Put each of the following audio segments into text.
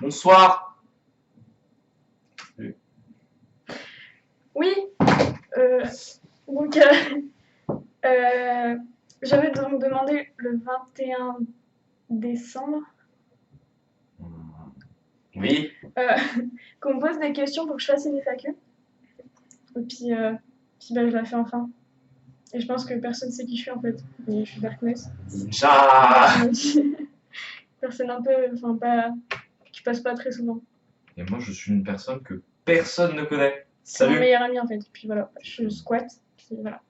Bonsoir. Oui, donc j'avais donc demandé le 21 décembre Oui. qu'on me pose des questions pour que je fasse une FAQ. Et puis bah, je la fais enfin. Et je pense que personne sait qui je suis en fait. Et je suis Darkness. Ninja. Personne un peu, enfin pas, qui passe pas très souvent. Et moi, je suis une personne que personne ne connaît. C'est mon Salut. meilleur ami en fait. Puis voilà, je squatte. Puis voilà.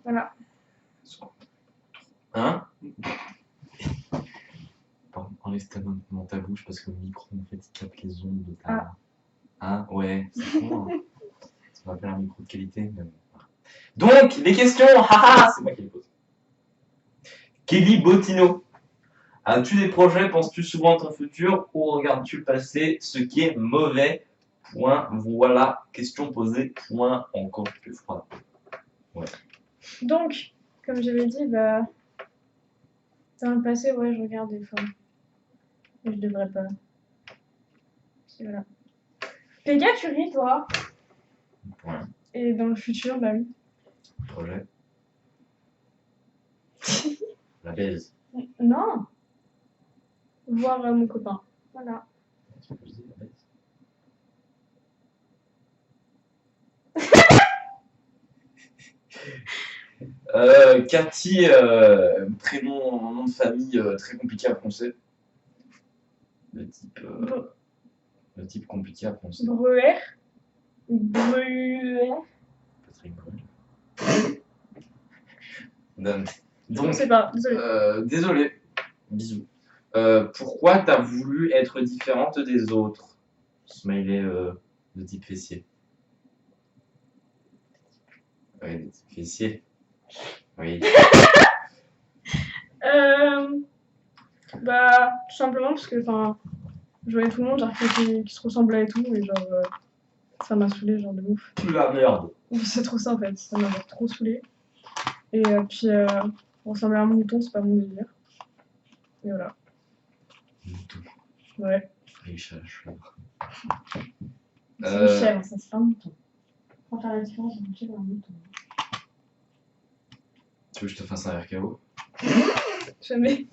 Voilà. Hein? Pardon, enlève ta bouche parce que le micro en fait il capte les ondes de ta. Ah. Hein? Ouais, c'est con. Hein. Ça va faire un micro de qualité. Mais bon. Donc, les questions, haha, c'est moi qui les pose. Kelly Bottino. As-tu des projets? Penses-tu souvent à ton futur ou regardes-tu le passé? Ce qui est mauvais. Point. Voilà. Question posée. Point. Encore plus froid. Ouais. Donc, comme j'avais dit, bah, dans le passé, ouais, je regarde des fois. Mais je devrais pas. Et voilà. Péga, tu ris, toi? Ouais. Et dans le futur, bah oui. Projet. La baise. Non. Voir mon copain. Voilà. C'est ce que je dis, la baise. Cathy, prénom, nom de famille très compliqué à prononcer. Le type compliqué à prononcer. Breuer. Breuer. Patrick Bruel. Donc, Je sais pas, désolé. Désolé. Bisous. Pourquoi t'as voulu être différente des autres? Smiley de type fessier. Oui, de type fessier. Oui. Bah, tout simplement parce que, enfin, je voyais tout le monde, genre, qui se ressemblait et tout, et genre, ça m'a saoulé, genre, de ouf. La merde. C'est trop ça, en fait, ça m'a trop saoulé. Et puis, ressembler à un mouton, c'est pas mon délire. Et voilà. Mouton. Ouais. Riche à la chèvre. C'est une chèvre, ça, c'est pas un mouton. Faut faire la différence entre une chèvre et un mouton. Tu veux que je te fasse un RKO? Jamais.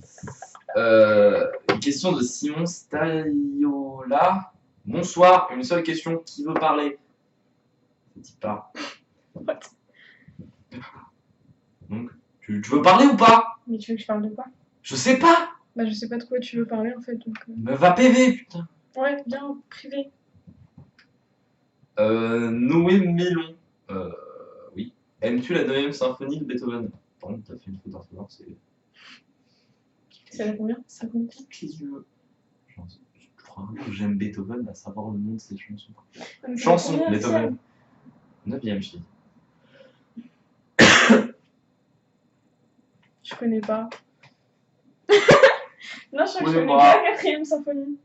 Une question de Simon Stagliola. Bonsoir, une seule question. Qui veut parler? Ça dit pas. What? Donc, tu veux parler ou pas? Mais tu veux que je parle de quoi? Je sais pas. Bah, je sais pas de quoi tu veux parler en fait. Donc, Mais va PV, putain. ouais, bien privé. Noé Mélon. Oui. Aimes-tu la 9ème symphonie de Beethoven? Pardon, t'as fait une faute d'orthographe, c'est. Ça va combien? Ça compte toutes les yeux. Genre, je crois que j'aime Beethoven à savoir le nom de ses chansons. Chanson, Beethoven. 9ème, je dis. Je connais pas. Non, je crois que je connais Moi. pas la 4ème symphonie.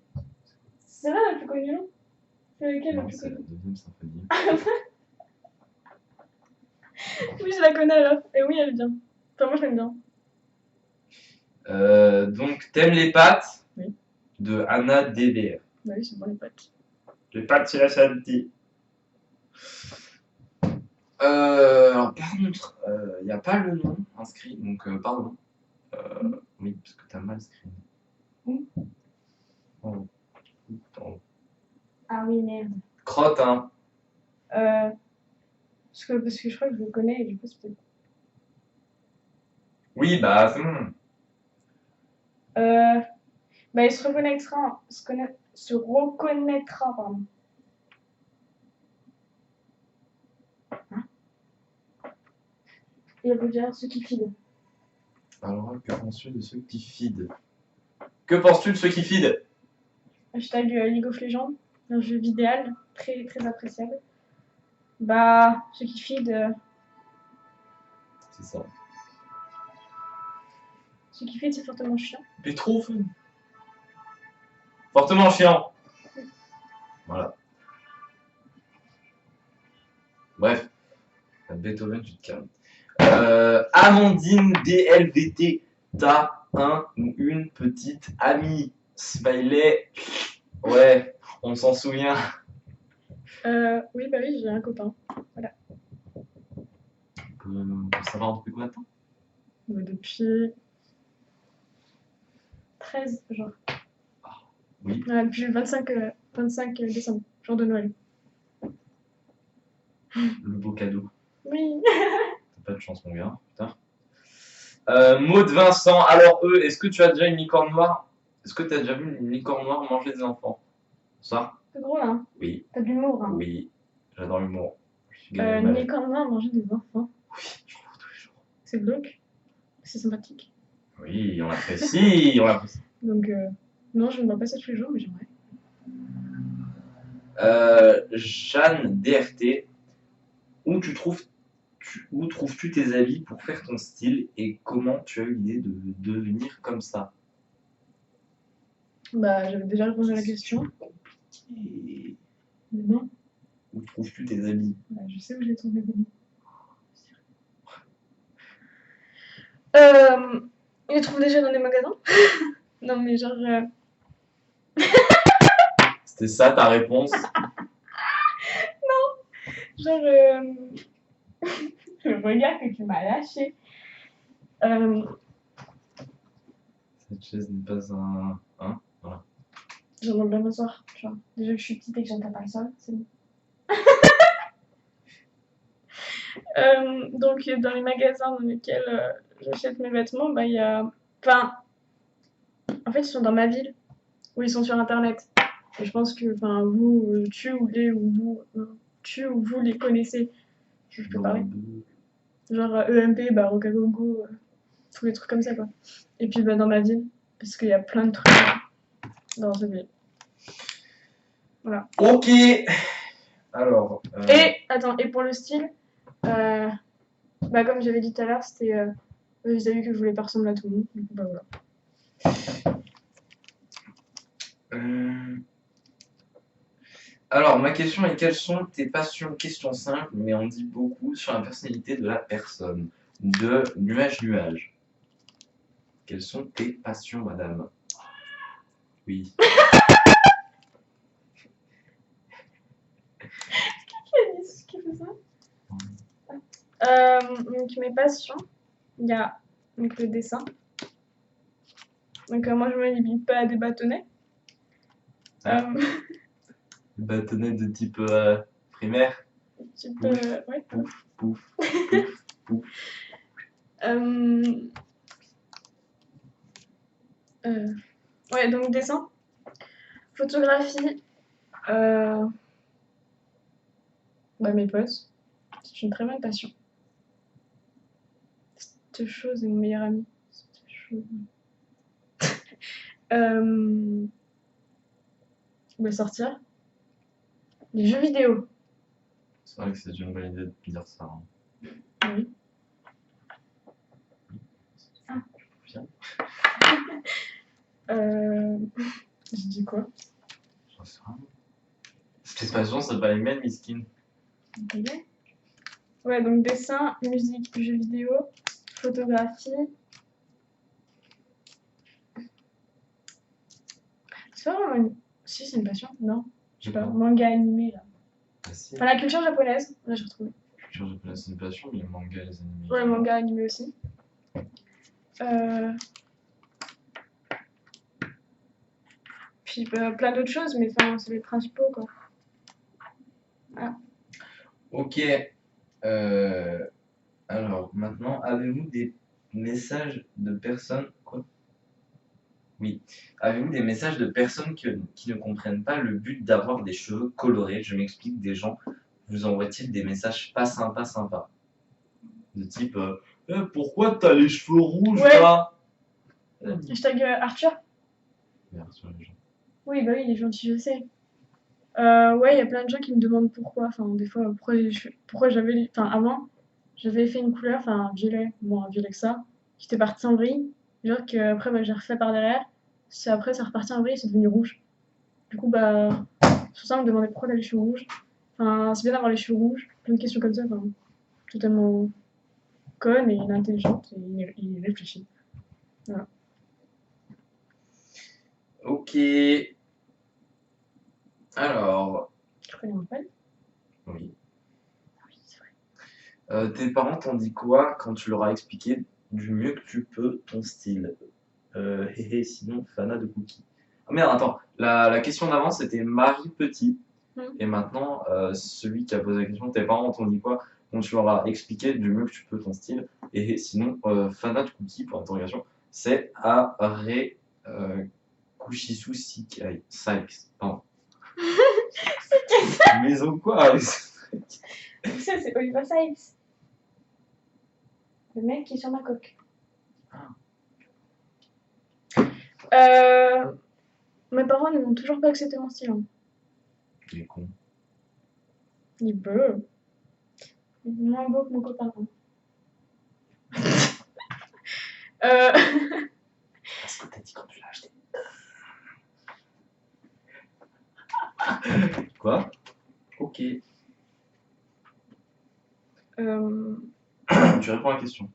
C'est là la plus connue, non? C'est laquelle la Non, plus c'est la connue? 2ème symphonie. Oui, je la connais alors. Et oui, elle est bien. Enfin, moi, je l'aime bien. Donc, t'aimes les pâtes? Oui. De Anna DVR. Bah oui, c'est bon les pâtes. Les pâtes, c'est la santé. Alors, par contre, il n'y a pas le nom inscrit, donc pardon. Oui, parce que t'as mal screen. Oh. Ah oui, merde. Crotte, hein. Parce que je crois que je le connais et du coup, c'est peut-être. Oui, bah, c'est bon. Bah, il se reconnaîtra. Se reconnaîtra, pardon. Hein? Et vous dire ceux qui filent. Alors, que penses-tu de ceux qui feed? Que penses-tu de ceux qui feed? Hashtag League of Legends, un jeu vidéal très très appréciable. Bah, ceux qui feed. C'est ça. Ceux qui feed, c'est fortement chiant. Mais trop fun. Fortement chiant. Voilà. Bref. Beethoven, tu te calmes. Amandine DLVT, t'as un ou une petite amie? Smiley. Ouais, on s'en souvient. Oui, bah oui, j'ai un copain. On peut savoir depuis combien de temps? Depuis 13, genre. Oui. Ouais, depuis le 25 décembre, jour de Noël. Le beau cadeau. Oui. T'as pas de chance, mon gars. Putain. Maud Vincent. Alors, est-ce que tu as déjà une licorne noire? Est-ce que tu as déjà vu une licorne noire manger des enfants? Ça? C'est drôle, hein. Oui. T'as de l'humour, hein. Oui. J'adore l'humour. Je suis Gad Une Elmaleh. licorne noire manger des enfants. Oui, je le vois tous les jours. C'est glauque. C'est sympathique. Oui, on l'apprécie. On l'apprécie. Donc, non, je ne vois pas ça tous les jours, mais j'aimerais. Jeanne DRT. Où trouves-tu tes habits pour faire ton style et comment tu as eu l'idée de devenir comme ça? Bah, j'avais déjà répondu à la question. Et Mais non, où trouves-tu tes habits? bah, je sais où j'ai trouvé des habits. Je les trouve déjà dans les magasins. Non, mais genre. C'était ça ta réponse? Genre. Le regard que tu m'as lâché. Cette chaise n'est pas un. Hein? Voilà. J'aimerais bien m'asseoir. Tu vois. Déjà que je suis petite et que j'aime pas le sol, c'est bon. Donc, dans les magasins dans lesquels j'achète mes vêtements, bah, il y a. Enfin, en fait, ils sont dans ma ville ou ils sont sur internet. Et je pense que, enfin, vous, tu ou vous les connaissez. Je peux parler. Genre EMP, bah, Rocagogo, tous les trucs comme ça, quoi. Et puis, bah, dans ma ville, parce qu'il y a plein de trucs dans cette ville. Voilà. Ok. Alors. Et, attends, et pour le style, bah, comme j'avais dit tout à l'heure, c'était vis-à-vis que je voulais pas ressembler à tout le monde. Du coup, bah voilà. Alors, ma question est quelles sont tes passions? Question simple, mais on dit beaucoup sur la personnalité de la personne. De nuage. Quelles sont tes passions, madame? Oui. Qui fait ça donc mes passions, il y a donc le dessin. Donc moi je me limite pas à des bâtonnets. Ah. Bâtonnet de type primaire. Type, Pouf, ouais. pouf, pouf, pouf. Ouais, donc dessin, photographie, bah, mes potes. C'est une très bonne passion. Cette chose est mon meilleur ami. Cette chose. Bah, sortir. Les jeux vidéo. C'est vrai que c'est une bonne idée de dire ça. Hein. Oui. Ah. Bien. Je dis quoi? J'en sais rien. Tes passions, c'est pas les mêmes, miskin. Ouais, donc dessin, musique, jeux vidéo, photographie. C'est pas vraiment une... Si, c'est une passion, non? Je sais pas, manga animé, là. Ah, si. Enfin, la culture japonaise, là j'ai retrouvé. Culture japonaise, c'est une passion, mais les mangas, les animés. Ouais, manga animé aussi. Puis plein d'autres choses, mais enfin, c'est les principaux, quoi. Voilà. Ok. Alors, maintenant, avez-vous des messages de personnes... Quoi? Oui. Avez-vous des messages de personnes qui ne comprennent pas le but d'avoir des cheveux colorés? Je m'explique, des gens vous envoient-ils des messages pas sympas? De type pourquoi t'as les cheveux rouges là? Hashtag Arthur. Arthur, les gens. Oui, bah oui, il est gentil, je sais. Ouais, il y a plein de gens qui me demandent pourquoi. Enfin, des fois, pourquoi j'avais. Enfin, avant, j'avais fait une couleur, enfin, un violet, bon, un violet que ça, qui était parti en vrille. Genre qu'après, bah, j'ai refait par derrière. Après, ça reparti en vrille, c'est devenu rouge. Du coup, bah, sur ça, on me demandait pourquoi t'as les cheveux rouges. Enfin, c'est bien d'avoir les cheveux rouges. Plein de questions comme ça, enfin, totalement conne et intelligente et réfléchie. Voilà. Ok. Alors, Tu connais mon pote? oui. Ah oui, c'est vrai. Tes parents t'ont dit quoi quand tu leur as expliqué du mieux que tu peux ton style? Sinon, Fana de cookies. Ah merde, attends. La question d'avant, c'était Marie Petit. Et maintenant, celui qui a posé la question, tes parents t'ont dit quoi quand tu leur as expliqué du mieux que tu peux ton style? Et sinon, Fana de cookies, pour interrogation, c'est Are Kushisu Sykes. Pardon. Maison quoi? Ça, c'est Oliver Sykes. Le mec qui est sur ma coque. Mes parents ne m'ont toujours pas accepté mon style. Hein. Il est con. Il peut. Il est moins beau que mon copain. Hein. Parce que t'as dit quand tu l'as acheté. Quoi? Ok. Tu réponds à la question.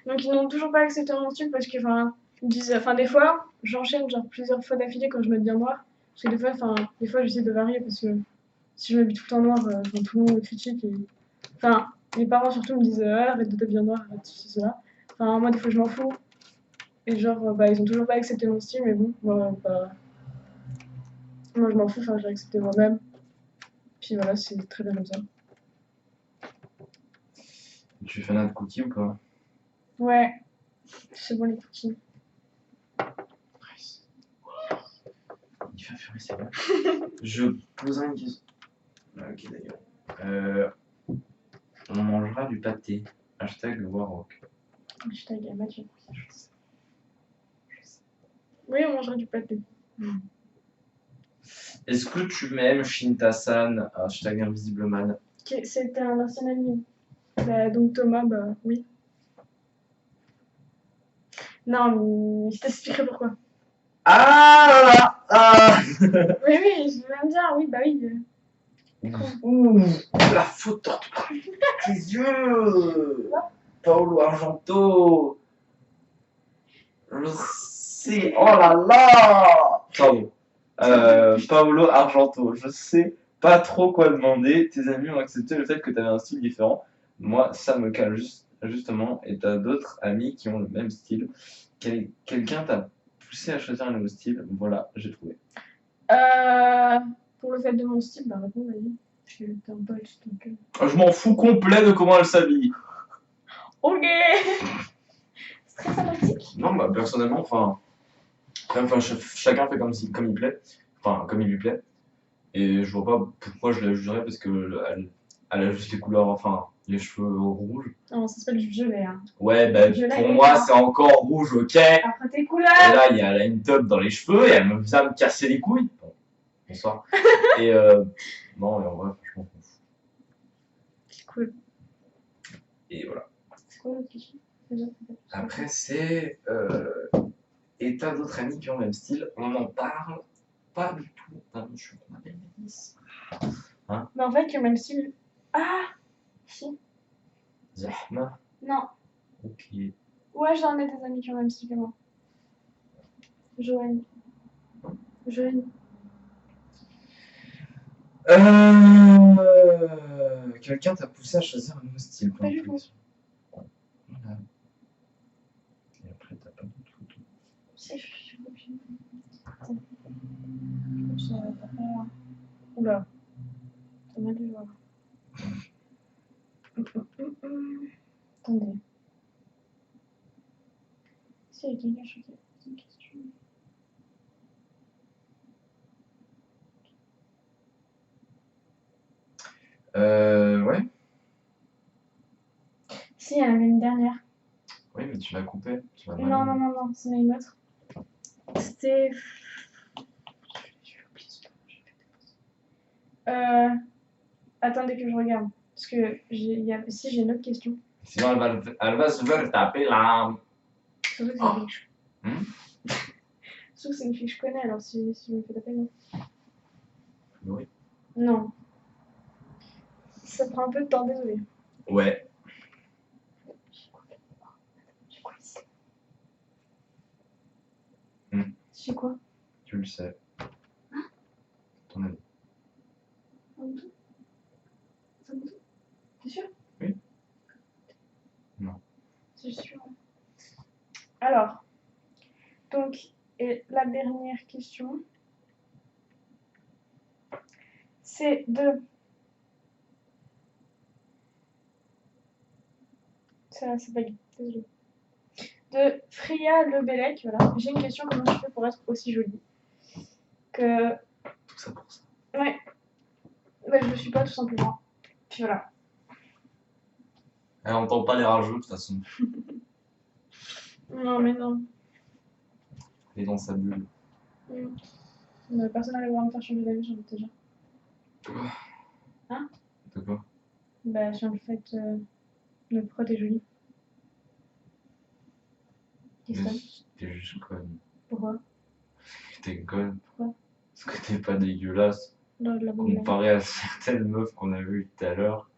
Donc ils n'ont toujours pas accepté mon style parce que, enfin, ils disent, enfin des fois, j'enchaîne genre plusieurs fois d'affilée quand je m'habille en noir. Parce que des fois j'essaie de varier parce que si je m'habille tout le temps noir, tout le monde me critique. Et... Enfin, mes parents surtout me disent, ah, arrête de t'habiller en noir, arrête ceci, cela. Enfin, moi des fois je m'en fous. Et genre, bah, ils ont toujours pas accepté mon style, mais bon, moi, bah, moi je m'en fous, enfin, j'ai accepté moi-même. Puis voilà, c'est très bien comme ça. Tu es fan de cookies ou pas? Ouais, c'est bon les cookies. Nice. Il fait fumer, c'est bon. Je poserai une question. Ok, d'ailleurs. On mangera du pâté. Hashtag Warrock. Hashtag Mathieu. Oui, on mangerait du pâté. Est-ce que tu m'aimes, Shinta-san? Hashtag Invisibleman. C'était un ancien ami. Bah, donc Thomas, bah oui. Non, mais je t'expliquerai pourquoi. Ah ah Oui, oui, je viens de dire, oui, bah oui. Ouh, la faute d'orthographe. Tes yeux. Paolo Argento. Je sais. Oh là là. Pardon. Paolo Argento. Je sais pas trop quoi demander. Tes amis ont accepté le fait que tu avais un style différent. Moi, ça me cale justement. Et t'as d'autres amis qui ont le même style. Quelqu'un t'a poussé à choisir un nouveau style. Voilà, j'ai trouvé. Pour le fait de mon style, bah réponds, vas-y. T'es un pote, donc... Je m'en fous complet de comment elle s'habille. Ok. C'est très sympathique. Non, bah personnellement, chacun fait comme il plaît, enfin comme il lui plaît. Et je vois pas pourquoi je la jugerais parce que elle a juste les couleurs, enfin les cheveux rouges. Non, ça s'appelle du violet. Hein. Ouais, bah Violet pour et moi noir. c'est encore rouge, ok. Et Après tes couleurs. là, elle a une top dans les cheveux et elle me vient me casser les couilles. Bon, bonsoir. Et non, mais en vrai, franchement, je m'en fous. C'est cool. Et voilà. C'est quoi l'autre question? Après, c'est. Et t'as d'autres amis qui ont le même style, on en parle pas du tout. Ah non, je suis qu'on appelle les 10. Mais en fait, qui ont le même style. Ah si. Zahma. Non. Ok. Ouais, j'en ai des amis qui ont le même style que moi. Joanne. Joanne. Quelqu'un t'a poussé à choisir un nouveau style pour Pas une du tout. collection. Voilà. Et après, t'as pas d'autres photos. Si, je suis copine. Je savais pas faire. Oula. T'as mal dû voir. Attendez. Si, il y a quelqu'un qui a posé une question. Ouais. Si, il y en avait une dernière. Oui, mais tu l'as coupé. Tu l'as Non, mal non, mis. non, non, c'en est une autre. C'était. Euh... Attendez que je regarde. Parce que si j'ai une autre question. Sinon, elle va se faire taper là. Surtout que c'est une fille que je... Hmm. Surtout que c'est une fille que je connais, alors si je me fais taper, non. Oui. Non. Ça prend un peu de temps, désolé. Ouais. J'ai quoi ici C'est quoi? Tu le sais. Ton avis. Samsung. Samsung. T'es sûr? Oui. Non. C'est sûr. Alors, donc, et la dernière question, c'est de... Ça, c'est pas désolé. De Freya Lebellec, voilà. J'ai une question, comment tu fais pour être aussi jolie? Que... Tout ça pour ça. Ouais. Bah, je le suis pas, tout simplement. Puis voilà. Elle n'entend pas les rageux, de toute façon. Non, mais non. Elle est dans sa bulle. Personne n'allait voir me faire changer d'avis, j'ai envie de te dire. Hein? De quoi? Bah, sur le fait de pourquoi t'es jolie. Qu'est-ce que c'est? T'es juste conne. Pourquoi? T'es conne. Pourquoi? Parce que t'es pas dégueulasse. Dans de la bonne humeur. Comparé à certaines meufs qu'on a vues tout à l'heure.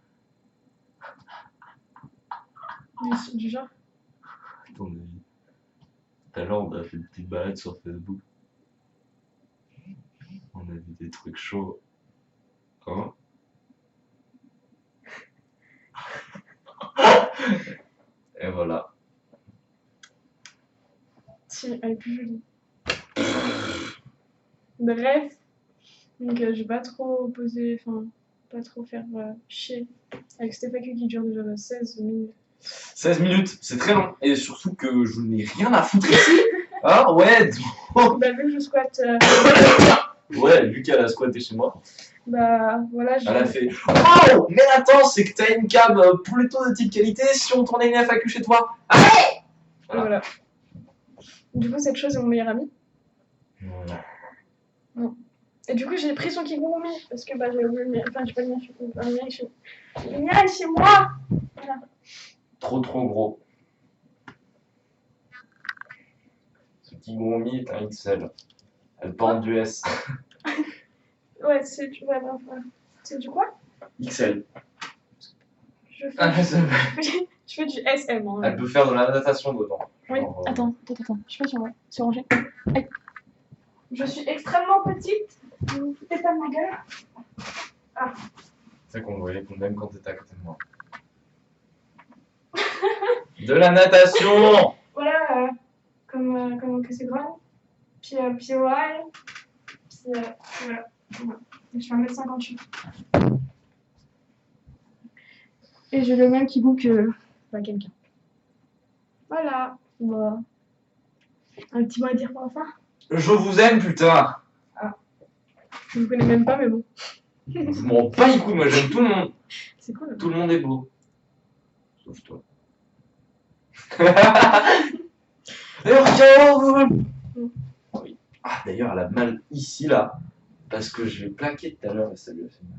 Du genre? À ton avis. Tout à l'heure, on a fait une petite balade sur Facebook. On a vu des trucs chauds. Hein? Et voilà. Si, elle est plus jolie. Bref. Donc, je vais pas trop poser, enfin, pas trop faire chier avec cette FAQ qui dure déjà 16 minutes. 16 minutes, c'est très long. Et surtout que je n'ai rien à foutre ici. Ah ouais. Bah, vu que je squatte, Ouais, vu qu'elle a squatté chez moi. bah voilà, Elle a fait waouh, mais attends, c'est que t'as une cam plutôt de type qualité si on tournait une FAQ chez toi. Voilà. Du coup, cette chose est mon meilleur ami. Non. Et du coup, j'ai pris son kigurumi parce que bah, j'ai oublié le mien. Enfin, j'ai pas le mien chez le mien est chez moi. Voilà. Trop gros. Ce kigurumi est un XL. Elle porte du S. Ouais, c'est du... Ouais, bref, ouais. C'est du quoi? XL. Je fais, Ah, je fais du SM. Hein. elle peut faire de la natation dedans. Oui, Genre, attends. Je sais pas si on voit. C'est rangé. Aïe. Je suis extrêmement petite. Vous vous foutez pas de ma gueule? C'est qu'on voyait même quand t'étais à côté de moi. De la natation. Voilà, comme que c'est grand. Puis ouais. Puis voilà. Je fais 1m58. Et j'ai le même kigou que quelqu'un. Voilà. Bon. Un petit mot à dire pour la fin? Je vous aime, putain. Je vous connais même pas, mais bon. Je m'en bats les couilles, moi j'aime tout le monde. C'est cool. Tout le monde est beau. Sauf toi. D'ailleurs, oui. Ah, d'ailleurs, elle a mal ici, là. Parce que je l'ai plaqué tout à l'heure et ça lui a fait mal.